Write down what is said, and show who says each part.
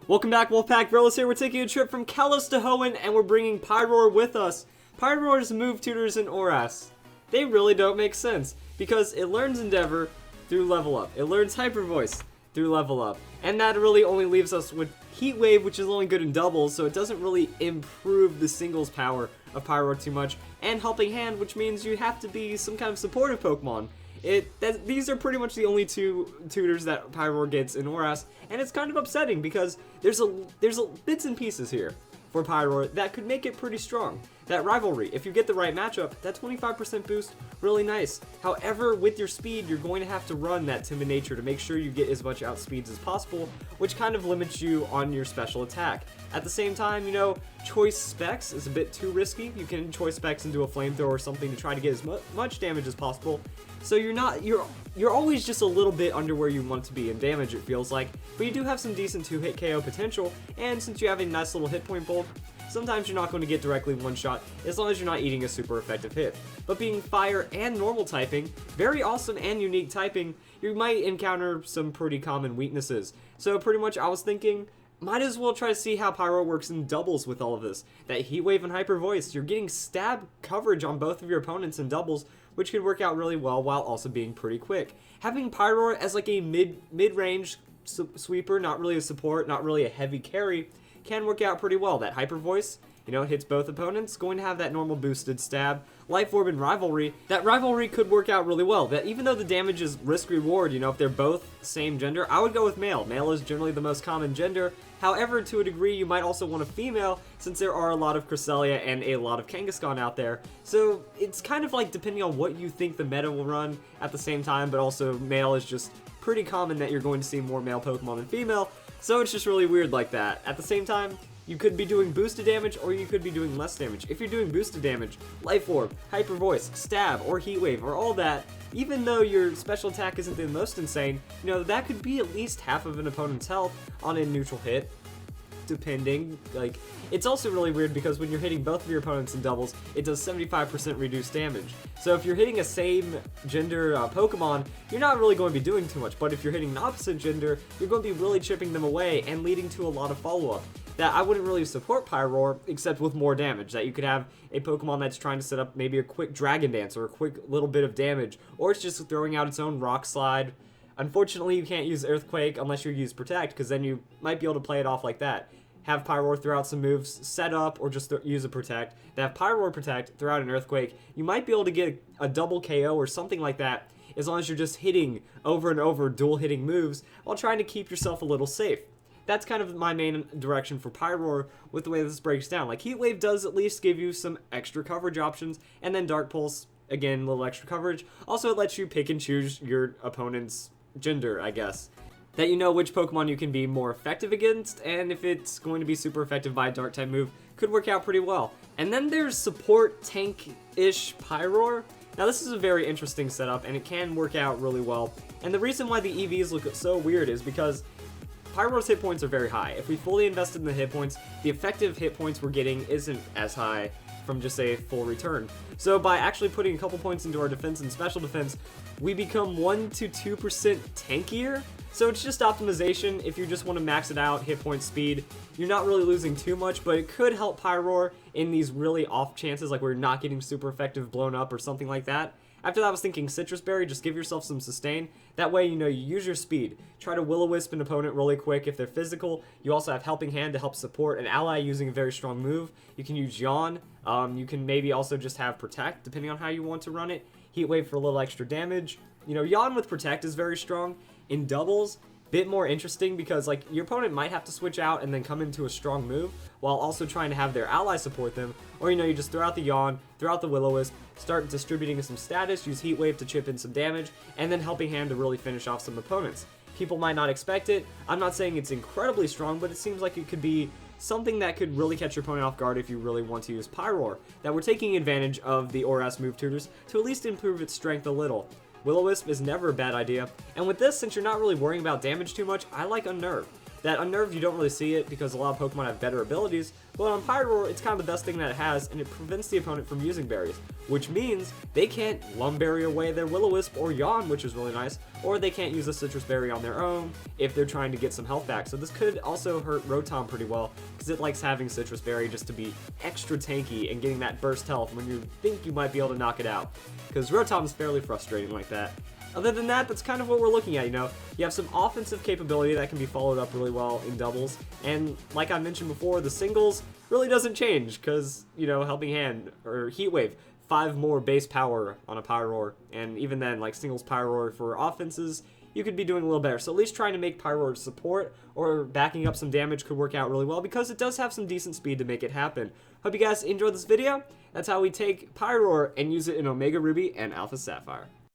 Speaker 1: Welcome back, Wolfpack. Brillis here. We're taking a trip from Kalos to Hoenn, and we're bringing Pyroar with us. Pyroar's move tutors in ORAS. They really don't make sense, because it learns Endeavor through level up. It learns Hyper Voice through level up. And that really only leaves us with Heat Wave, which is only good in doubles, so it doesn't really improve the singles power of Pyroar too much. And Helping Hand, which means you have to be some kind of supportive Pokemon. These are pretty much the only two tutors that Pyroar gets in ORAS, and it's kind of upsetting because there's bits and pieces here for Pyroar that could make it pretty strong. That Rivalry, if you get the right matchup, that 25% boost, really nice. However, with your speed, you're going to have to run that Timid Nature to make sure you get as much outspeeds as possible, which kind of limits you on your special attack. At the same time, you know, Choice Specs is a bit too risky. You can Choice Specs into a Flamethrower or something to try to get as much damage as possible. So you're always just a little bit under where you want to be in damage, it feels like, but you do have some decent 2-hit KO potential, and since you have a nice little hit point bulk, sometimes you're not going to get directly one shot as long as you're not eating a super effective hit. But being fire and normal typing, very awesome and unique typing, you might encounter some pretty common weaknesses. So pretty much I was thinking, might as well try to see how Pyroar works in doubles with all of this. That Heat Wave and Hyper Voice, you're getting stab coverage on both of your opponents in doubles, which could work out really well while also being pretty quick. Having Pyroar as like a mid-range sweeper, not really a support, not really a heavy carry, can work out pretty well. That Hyper Voice, you know, hits both opponents, going to have that normal boosted stab. Life Orb and Rivalry, that Rivalry could work out really well. That even though the damage is risk-reward, you know, if they're both same gender, I would go with male. Male is generally the most common gender. However, to a degree, you might also want a female, since there are a lot of Cresselia and a lot of Kangaskhan out there. So it's kind of like depending on what you think the meta will run at the same time, but also male is just pretty common that you're going to see more male Pokemon than female. So it's just really weird like that. At the same time, you could be doing boosted damage, or you could be doing less damage. If you're doing boosted damage, Life Orb, Hyper Voice, Stab, or Heat Wave, or all that, even though your special attack isn't the most insane, you know, that could be at least half of an opponent's health on a neutral hit, depending. Like, it's also really weird because when you're hitting both of your opponents in doubles, it does 75% reduced damage. So if you're hitting a same gender Pokemon, you're not really going to be doing too much, but if you're hitting an opposite gender, you're going to be really chipping them away and leading to a lot of follow-up. That I wouldn't really support Pyroar, except with more damage. That you could have a Pokemon that's trying to set up maybe a quick Dragon Dance or a quick little bit of damage, or it's just throwing out its own Rock Slide. Unfortunately, you can't use Earthquake unless you use Protect, because then you might be able to play it off like that. Have Pyroar throw out some moves, set up, or just use a Protect. Then have Pyroar Protect, throw out an Earthquake. You might be able to get a double KO or something like that, as long as you're just hitting over and over dual hitting moves, while trying to keep yourself a little safe. That's kind of my main direction for Pyroar with the way this breaks down. Like, Heat Wave does at least give you some extra coverage options, and then Dark Pulse, again, a little extra coverage. Also, it lets you pick and choose your opponent's gender, I guess. That you know which Pokemon you can be more effective against, and if it's going to be super effective by a Dark-type move, could work out pretty well. And then there's Support Tank-ish Pyroar. Now, this is a very interesting setup, and it can work out really well. And the reason why the EVs look so weird is because Pyroar's hit points are very high. If we fully invested in the hit points, the effective hit points we're getting isn't as high from just a full return. So by actually putting a couple points into our defense and special defense, we become 1 to 2% tankier. So it's just optimization. If you just want to max it out, hit point speed, you're not really losing too much, but it could help Pyroar in these really off chances, like we're not getting super effective blown up or something like that. After that, I was thinking Citrus Berry, just give yourself some sustain. That way, you know, you use your speed. Try to Will-O-Wisp an opponent really quick if they're physical. You also have Helping Hand to help support an ally using a very strong move. You can use Yawn. You can maybe also just have Protect, depending on how you want to run it. Heat Wave for a little extra damage. You know, Yawn with Protect is very strong. In doubles, bit more interesting because, like, your opponent might have to switch out and then come into a strong move while also trying to have their ally support them. Or, you know, you just throw out the Yawn, throw out the Will-O-Wisp, start distributing some status, use Heat Wave to chip in some damage, and then Helping Hand to really finish off some opponents. People might not expect it. I'm not saying it's incredibly strong, but it seems like it could be something that could really catch your opponent off guard if you really want to use Pyroar. That we're taking advantage of the ORAS move tutors to at least improve its strength a little. Will-O-Wisp is never a bad idea, and with this, since you're not really worrying about damage too much, I like Unnerve. That Unnerve, you don't really see it because a lot of Pokemon have better abilities, but on Pyroar, it's kind of the best thing that it has, and it prevents the opponent from using berries, which means they can't Lumberry away their Will-O-Wisp or Yawn, which is really nice, or they can't use a citrus berry on their own if they're trying to get some health back. So this could also hurt Rotom pretty well, because it likes having citrus berry just to be extra tanky and getting that burst health when you think you might be able to knock it out, because Rotom's fairly frustrating like that. Other than that, that's kind of what we're looking at, you know. You have some offensive capability that can be followed up really well in doubles, and like I mentioned before, the singles really doesn't change, because, you know, Helping Hand or Heat Wave, 5 more base power on a Pyroar, and even then, like singles Pyroar for offenses, you could be doing a little better. So at least trying to make Pyroar support or backing up some damage could work out really well, because it does have some decent speed to make it happen. Hope you guys enjoyed this video. That's how we take Pyroar and use it in Omega Ruby and Alpha Sapphire.